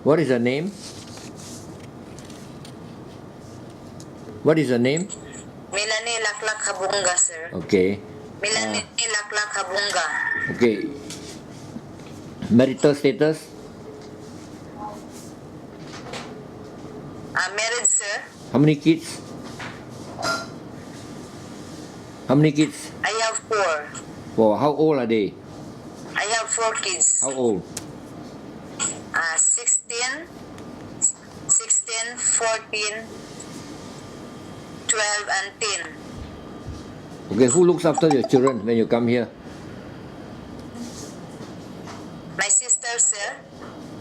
What is her name? What is her name? Melanie Laklak Habunga, sir. Okay. Melanie Laklak Habunga. Okay. Marital status? Married, sir. How many kids? How many kids? I have 4. For how old are they? I have 4 kids. How old? 16, 14, 12, and 10. Okay, who looks after your children when you come here? My sister, sir.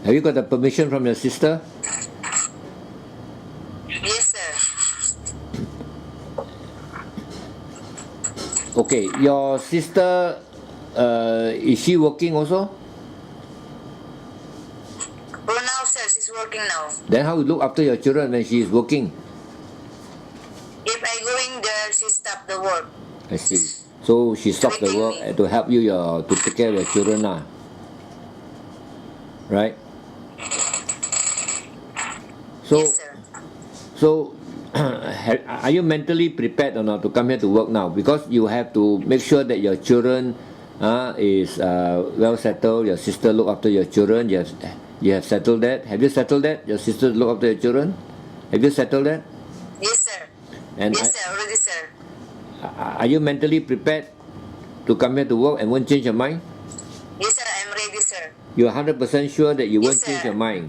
Have you got the permission from your sister? Yes, sir. Okay, your sister, is she working also? Oh, now, sir, she's working now. Then how you look after your children when she is working? If I going there, she stop the work. I see. So she stopped the work to help you to take care of your children lah. Right? So, Yes, sir. so are you mentally prepared or not to come here to work now? Because you have to make sure that your children is well settled. Your sister look after your children. You have settled that. Have you settled that? Your sister look after your children. Have you settled that? Yes, sir. And Yes, sir. Already, sir. are you mentally prepared to come here to work and won't change your mind? Yes, sir. I'm ready, sir. You're 100% sure that you won't Yes, change sir. your mind?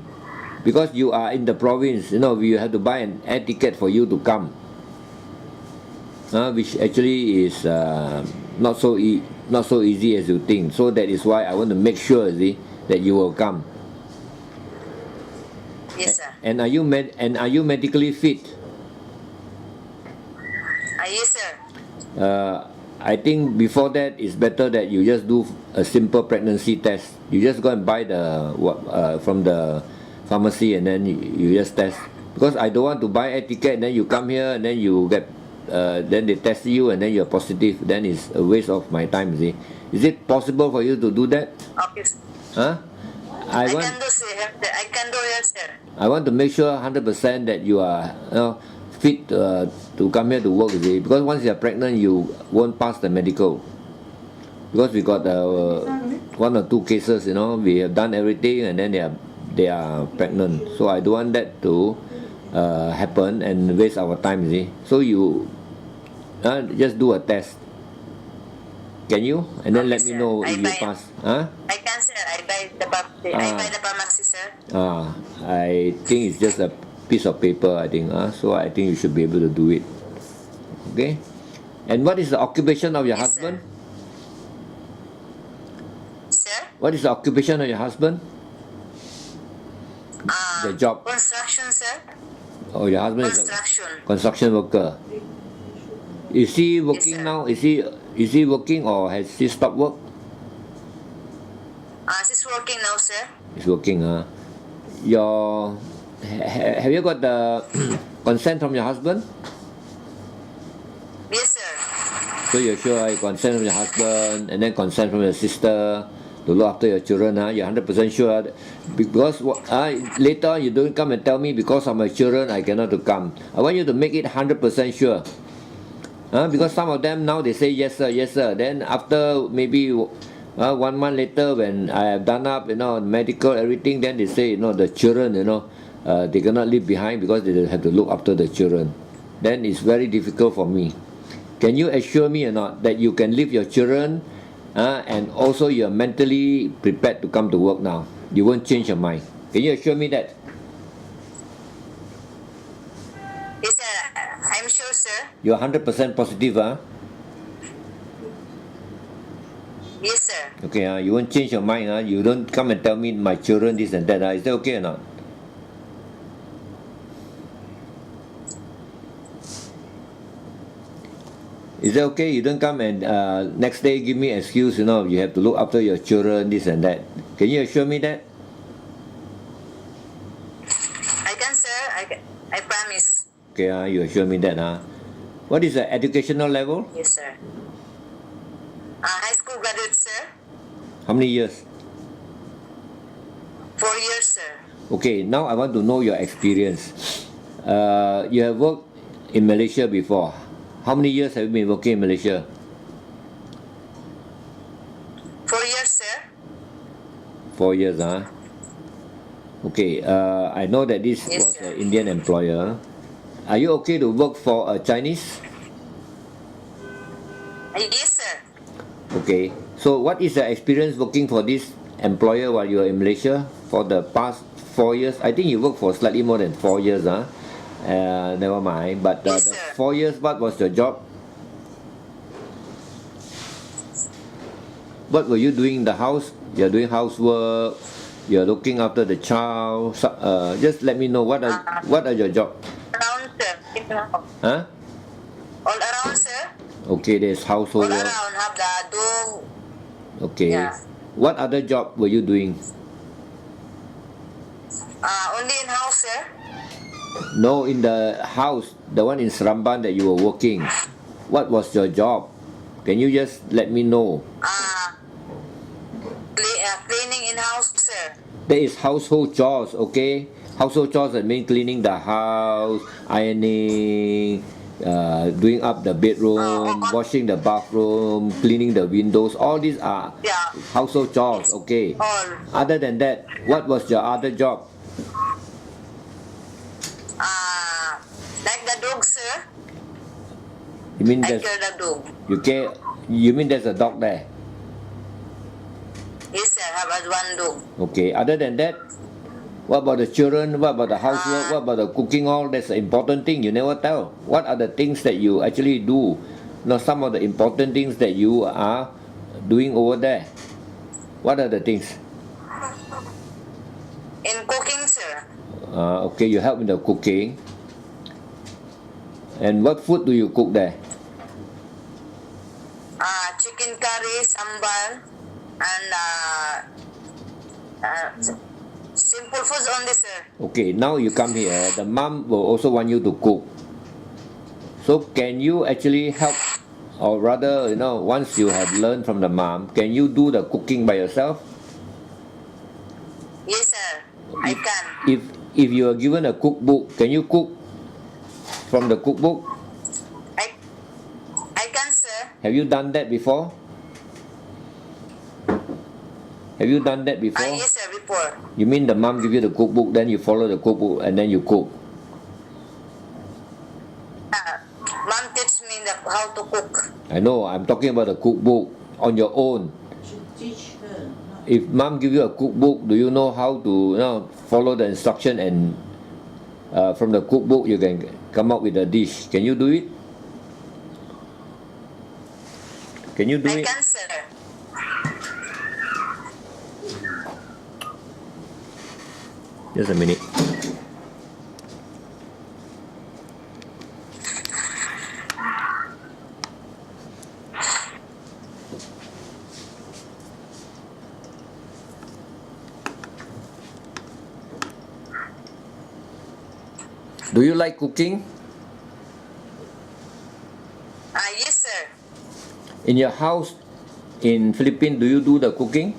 Because you are in the province, you have to buy an air ticket for you to come. Which actually is not so easy as you think. So that is why I want to make sure, that you will come. Yes, sir. And are you medically fit? Yes, sir. I think before that, it's better that you just do a simple pregnancy test. You just go and buy from the pharmacy and then you just test. Because I don't want to buy a ticket and then you come here and then you get, then they test you and then you're positive. Then it's a waste of my time. See, is it possible for you to do that? Okay, sir. Huh? I can do, sir. I can do it, sir. I want to make sure 100% that you are fit to come here to work, because once you are pregnant, you won't pass the medical. Because we got 1 or 2 cases, we have done everything and then they are pregnant. So I don't want that to happen and waste our time, So you just do a test. Can you? And then Okay, let me sir. know if I you buy- pass. Huh? I can, sir. I buy the pharmacy, sir. I think it's just a piece of paper, I think. So I think you should be able to do it. Okay? And what is the occupation of your Yes, husband? Sir? What is the occupation of your husband? The job. Construction, sir. Oh, your husband is a Construction. construction worker. Is he working sir. now? Is he working or has he stopped work? She's working now, sir. He's working. Have you got the consent from your husband? Yes, sir. So you're sure you consent from your husband and then consent from your sister to look after your children, You're 100% sure? Because later on you don't come and tell me because of my children I cannot to come. I want you to make it 100% sure. Because some of them now they say yes sir, yes sir. Then after maybe 1 month later when I have done up, medical everything, then they say, the children, they cannot leave behind because they have to look after the children. Then it's very difficult for me. Can you assure me or not that you can leave your children and also you're mentally prepared to come to work now? You won't change your mind. Can you assure me that? Yes, sir. I'm sure, sir. You're 100% positive, Yes, sir. Okay, you won't change your mind, You don't come and tell me my children this and that, Is that okay or not? Is that okay? You don't come and next day give me excuse, you have to look after your children, this and that. Can you assure me that? I can, sir. I promise. Okay, you assure me that, What is the educational level? Yes, sir. High school graduate, sir. How many years? 4 years, sir. Okay, now I want to know your experience. You have worked in Malaysia before. How many years have you been working in Malaysia? 4 years, sir. 4 years, huh? Okay, I know that this Yes, was sir. an Indian employer. Are you okay to work for a Chinese? Yes, sir. Okay, so what is the experience working for this employer while you are in Malaysia for the past 4 years? I think you worked for slightly more than 4 years, huh? Never mind. But Yes, the sir. 4 years, what was your job? What were you doing in the house? You're doing housework. You're looking after the child. Just let me know what are your job? Around, sir. In the house. Huh? All around, sir. Okay, there's All household work. around. Have the dog. Okay. Yeah. What other job were you doing? Only in house, sir. No, in the house, the one in Seramban that you were working. What was your job? Can you just let me know? Cleaning in house, sir. That is household chores, okay? Household chores that mean cleaning the house, ironing, doing up the bedroom, washing the bathroom, cleaning the windows. All these are Yeah. household chores, okay? All. Other than that, what was your other job? Like the dog, sir. You mean I there's care the dog. you mean there's a dog there? Yes, sir. Have one dog. Okay. Other than that, what about the children? What about the housework? What about the cooking? All that's an important thing. You never tell. What are the things that you actually do? Now, some of the important things that you are doing over there. What are the things? In cooking, sir. Okay, you help in the cooking. And what food do you cook there? Chicken curry, sambal, and simple foods only, sir. Okay, now you come here. The mom will also want you to cook. So can you actually help, or rather, once you have learned from the mom, can you do the cooking by yourself? Yes, sir. I can. If you are given a cookbook, can you cook from the cookbook? I can, sir. Have you done that before? Have you done that before? Yes, sir. Before. You mean the mom give you the cookbook, then you follow the cookbook, and then you cook? Mom teach me how to cook. I know. I'm talking about the cookbook on your own. Teach her. If mom give you a cookbook, do you know how to follow the instruction, and from the cookbook you can come up with a dish? Can you do it? Can you do I it? can, sir. Just a minute. Do you like cooking? Yes, sir. In your house in Philippines, do you do the cooking?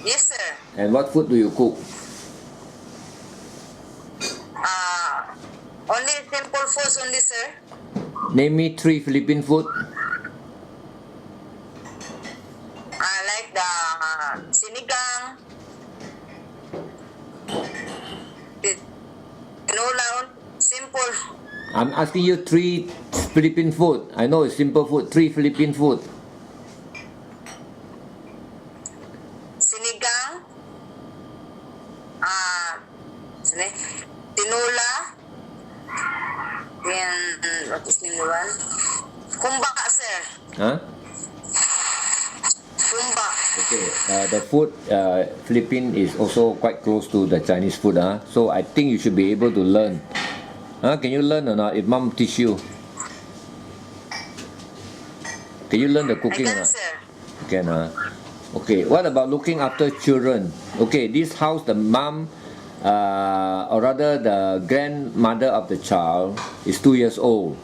Yes, sir. And what food do you cook? Only simple foods only, sir. Name me 3 Philippine food. I like the sinigang, tinola, simple. I'm asking you 3 Philippine food. I know it's simple food. 3 Philippine food. Sinigang, tinola, and what is the new one? Kumba, sir. Huh? Kumba. Okay. The food Philippine is also quite close to the Chinese food. So I think you should be able to learn. Can you learn or not? If mom teach you, can you learn the I cooking or can, not? sir. Can. Okay. What about looking after children? Okay. This house, the mom, or rather the grandmother of the child is 2 years old.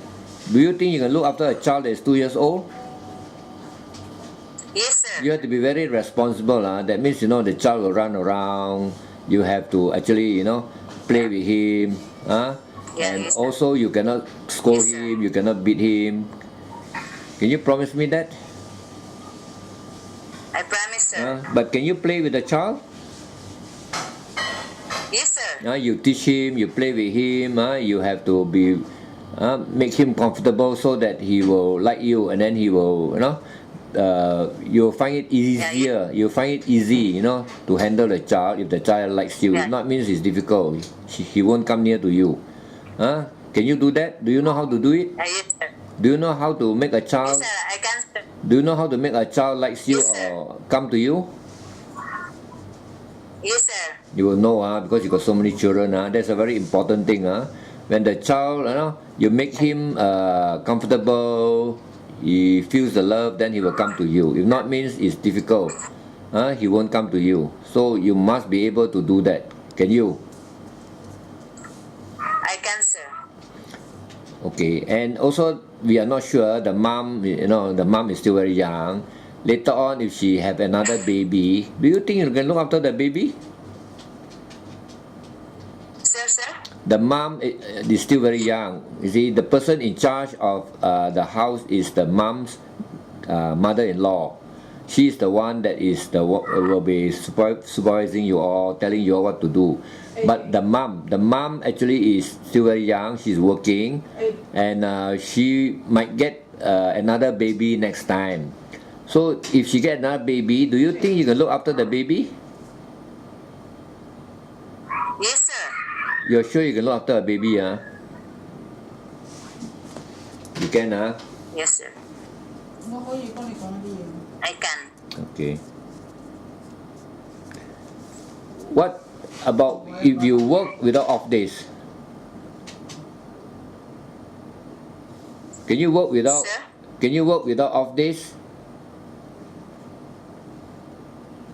Do you think you can look after a child that is 2 years old? Yes, sir. You have to be very responsible. That means, the child will run around. You have to actually, play with him. Yeah, And yes, sir. also you cannot scold Yes, sir. him, you cannot beat him. Can you promise me that? I promise, sir. But can you play with the child? Yes, sir. You teach him, you play with him. You have to be make him comfortable so that he will like you, and then he will, you'll find it easier. You'll find it easy, to handle the child if the child likes you. Yeah. If not, means it's difficult. He won't come near to you. Can you do that? Do you know how to do it? Yes, sir. Do you know how to make a Yes, child? sir. I can, sir. Do you know how to make a child likes you Yes, sir. or come to you? Yes, sir. You will know, because you got so many children. That's a very important thing. When the child, you make him comfortable, he feels the love, then he will come to you. If not, means it's difficult. He won't come to you. So you must be able to do that. Can you? I can, sir. Okay. And also, we are not sure. The mom, the mom is still very young. Later on, if she have another baby, do you think you can look after the baby? Sir? The mom is still very young. You see, the person in charge of the house is the mom's mother-in-law. She is the one that will be supervising you all, telling you all what to do. But the mom actually is still very young. She's working, and she might get another baby next time. So if she get another baby, do you think you can look after the baby? Yes, sir. You're sure you can look after a baby, You can, Yes, sir. I can. Okay. What about if you work without off days? Can you work without? Sir? Can you work without off days?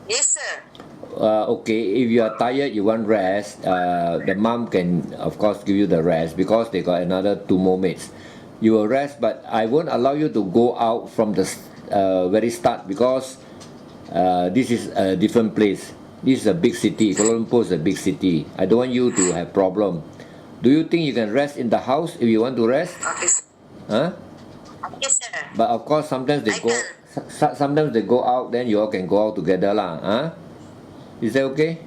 Yes, sir. Okay, if you are tired, you want rest, the mom can of course give you the rest because they got another 2 more mates. You will rest, but I won't allow you to go out from the very start because this is a different place. This is a big city. Kuala Lumpur is a big city. I don't want you to have problem. Do you think you can rest in the house if you want to rest? Okay, sir. Yes, sir. But of course, sometimes they I go. Sometimes they go out, then you all can go out together, lah. Is that okay?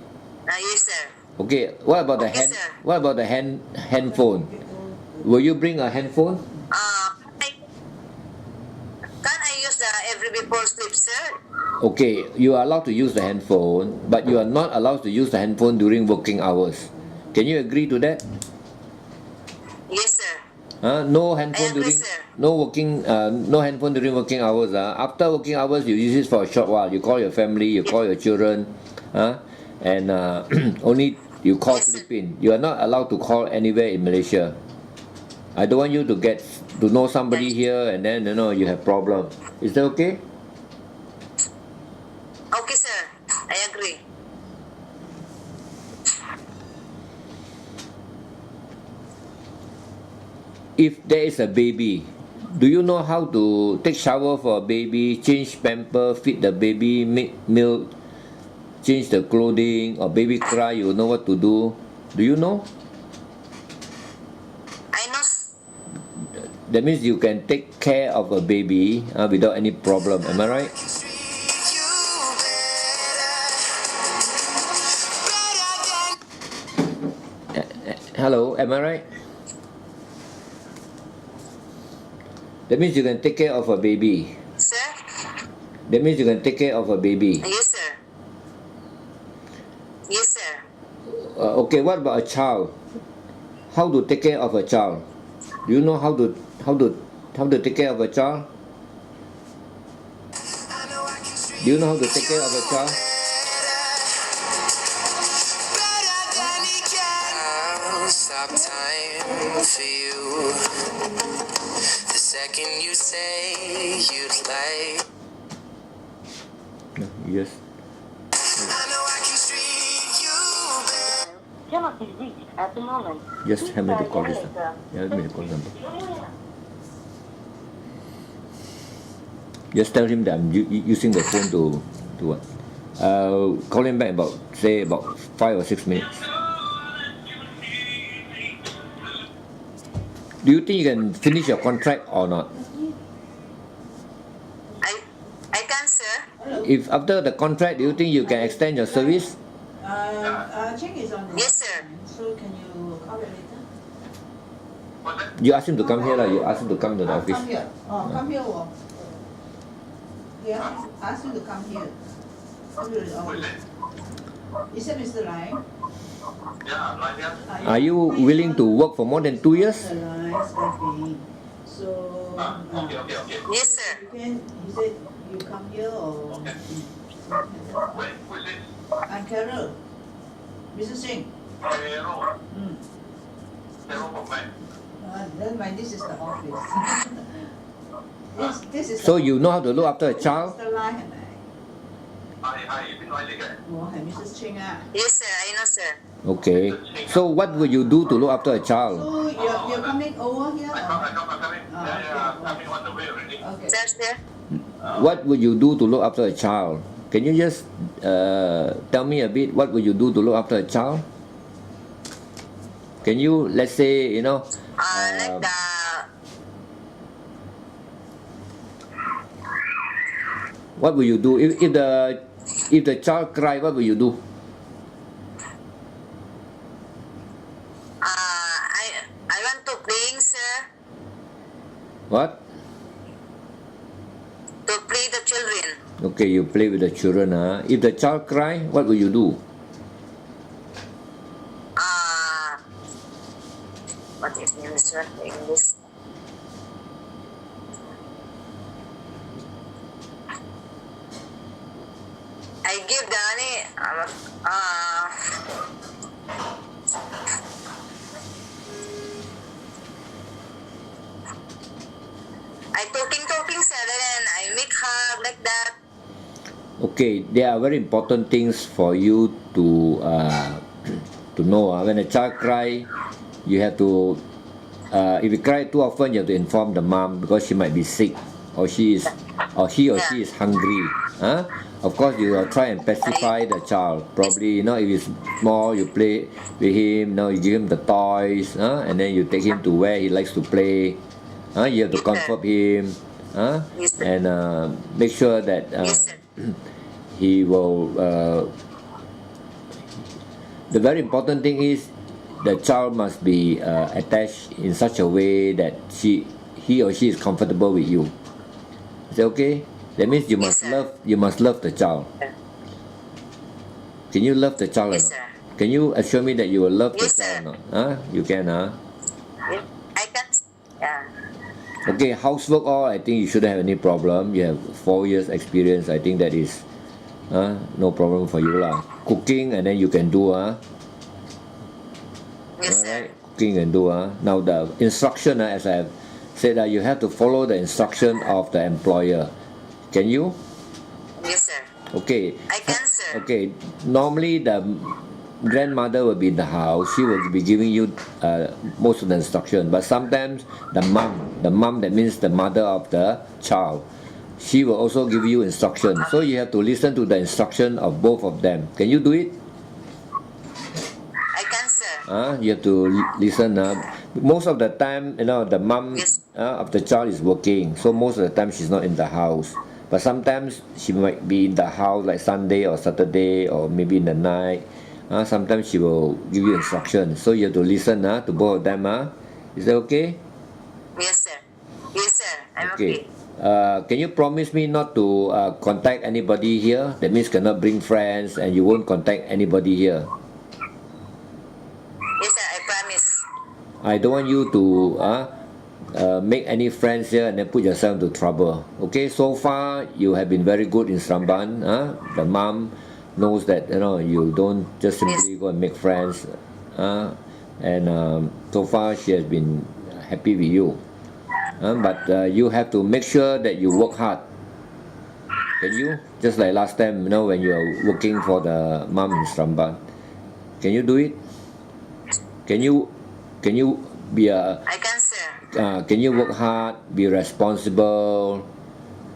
Yes, sir. Okay. What about the Okay, hand? sir. What about the handphone? Will you bring a handphone? Can I use the every before sleep, sir? Okay, you are allowed to use the handphone, but you are not allowed to use the handphone during working hours. Can you agree to that? Yes, sir. No handphone I agree, during sir. no handphone during working hours. After working hours, you use it for a short while. You call your family, you call your children, and only you call Yes, sir. Philippines. You are not allowed to call anywhere in Malaysia. I don't want you to get to know somebody here and then you have problem. Is that okay? Okay, sir. I agree. If there is a baby, do you know how to take shower for a baby, change pamper, feed the baby, make milk, change the clothing, or baby cry, you know what to do? Do you know? I know. That means you can take care of a baby without any problem. Am I right? Hello, am I right? That means you can take care of a baby. Sir? That means you can take care of a baby. Yes, sir. Yes, sir. Okay, what about a child? How to take care of a child? Do you know how to take care of a child? Do you know how to take care of a child? Stop time for you. The second you say you'd like. No, yes. I know I can treat you better. Cannot be reached at the moment. Just have me to call this. Please try again later. Yeah, let me to call number. Just tell him that I'm using the phone to what? Call him back about 5 or 6 minutes. Do you think you can finish your contract or not? I can, sir. If after the contract, do you think you can extend your service? Cheng is on the Yes, sir. line, so can you call it later? You ask him to come here lah. You ask him to come to the office. Come here. Oh, come here. Oh. Yeah, ask you to come here. Come to the office. Is that Mr. Lai? Are you willing to work for more than 2 years? Mr. Lai staffing. So, Yes, sir. you can, he said you come here or... I'm Carol. Mrs. Singh. Then this is the office. this is So you know how to look after a child? Mr. Lai 係咪？我係 Mrs. Cheng 啊。 Yes, sir. I know, sir. Okay. So what would you do to look after a child? So you're coming over here? Okay. Sir, sir. What would you do to look after a child? Can you just tell me a bit? What would you do to look after a child? Can you, let's say, you know, Like the... what will you do if the child cry? What will you do? I want to playing, sir. What? To play the children. Okay, you play with the children. If the child cry, what will you do? What is name, sir? English. I give the I talking, sir, and I make her like that. Okay, there are very important things for you to know. When a child cry, you have to. If you cry too often, you have to inform the mom because she might be sick, or he or she is hungry. Of course, you will try and pacify the child. Probably, if he's small, you play with him. You give him the toys, and then you take him to where he likes to play. You have to comfort him, and make sure that he will. The very important thing is the child must be attached in such a way that he or she is comfortable with you. Is that okay? That means you must love the child. Can you love the child or not? Can you assure me that you will love the child or not? You can, I can. Yeah. Okay, housework I think you shouldn't have any problem. You have 4 years experience. I think that is no problem for you lah. Cooking and then you can do Yes, sir. Alright, cooking and do Now the instruction as I have said you have to follow the instruction of the employer. Can you? Yes, sir. Okay. I can, sir. Okay. Normally the grandmother will be in the house. She will be giving you most of the instruction. But sometimes the mom that means the mother of the child, she will also give you instruction. So you have to listen to the instruction of both of them. Can you do it? I can, sir. You have to listen. Most of the time, the mom of the child is working. So most of the time she's not in the house. But sometimes she might be in the house like Sunday or Saturday or maybe in the night. Sometimes she will give you instructions. So you have to listen to both of them. Is that okay? Yes, sir. Yes, sir. I'm okay. Can you promise me not to contact anybody here? That means cannot bring friends and you won't contact anybody here. Yes, sir. I promise. I don't want you to make any friends here and then put yourself into trouble. Okay, so far you have been very good in Sramban. The mom knows that you don't just simply go and make friends. And so far she has been happy with you. But you have to make sure that you work hard. Can you? Just like last time, when you are working for the mom in Sramban. Can you do it? Can you be I can, sir. can you work hard, be responsible,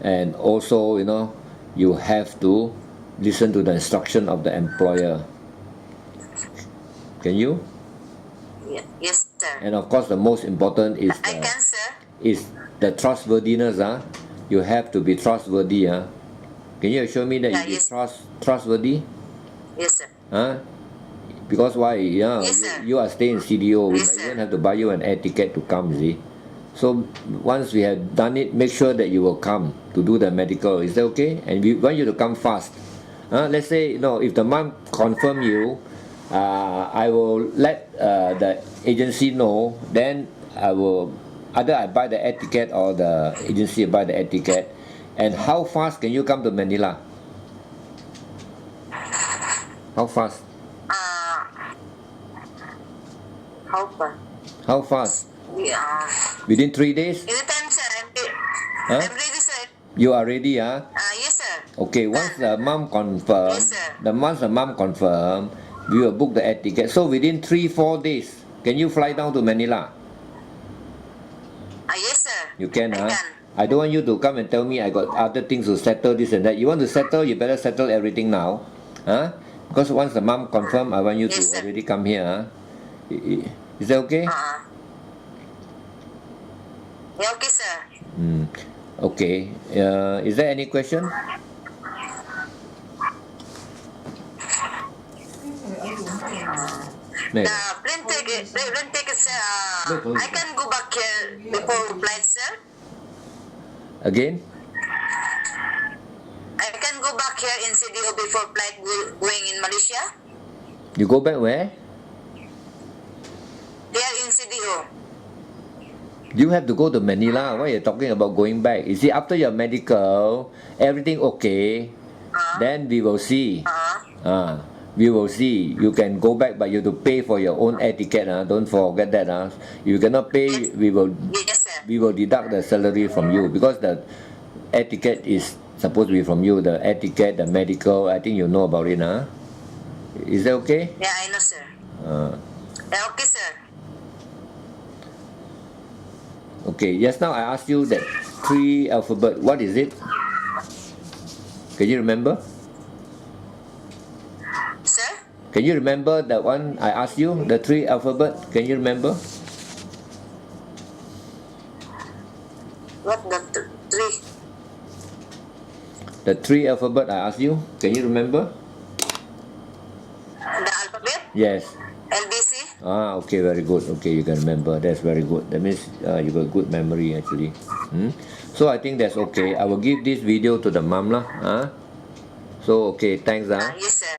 and also, you know, you have to listen to the instruction of the employer. Can you? Yes, sir. And of course, the most important is I can, sir. the trustworthiness. You have to be trustworthy. Can you assure me that Yeah, you yes. trustworthy? Yes, sir. Because why? Yes, sir. You are staying in CDO. We Yes, might sir. even have to buy you an air ticket to come, see. So once we have done it, make sure that you will come to do the medical. Is that okay? And we want you to come fast. Let's say, if the mom confirm you, I will let the agency know. Then I will either I buy the air ticket or the agency buy the air ticket. And how fast can you come to Manila? How fast? How far? How fast? Yeah. Within 3 days? Anytime, sir. Huh? I'm ready, sir. You are ready, Yes, sir. Okay, once the mom confirm, Yes, sir. once the mom confirm, we will book the air ticket. So within 3-4 days, can you fly down to Manila? Yes, sir. You can, I can. I don't want you to come and tell me I got other things to settle, this and that. You want to settle, you better settle everything now. Because once the mom confirm, I want you Yes, to sir. already come here. Is that okay? Yeah, okay, sir. Okay. Is there any question? The plane ticket, sir. I can go back here before flight, sir. Again? I can go back here in CDO before flight going in Malaysia. You go back where? Here in CDO. You have to go to Manila. Why are you talking about going back? You see, after your medical, everything okay, then we will see. We will see. You can go back, but you have to pay for your own air ticket. Don't forget that. You cannot pay, we will Yes, sir. deduct the salary from you, because the air ticket is supposed to be from you. The air ticket, the medical, I think you know about it. Is that okay? Yeah, I know, sir. Yeah, okay, sir. Okay, just now I asked you that 3 alphabet. What is it? Can you remember? Sir? Can you remember that one I asked you? The 3 alphabet. Can you remember? What the three? The 3 alphabet I asked you. Can you remember? The alphabet? Yes. LBC? Okay, very good. Okay, you can remember. That's very good. That means you got good memory actually. So I think that's okay. I will give this video to the mom lah. So okay, thanks. Yes, sir.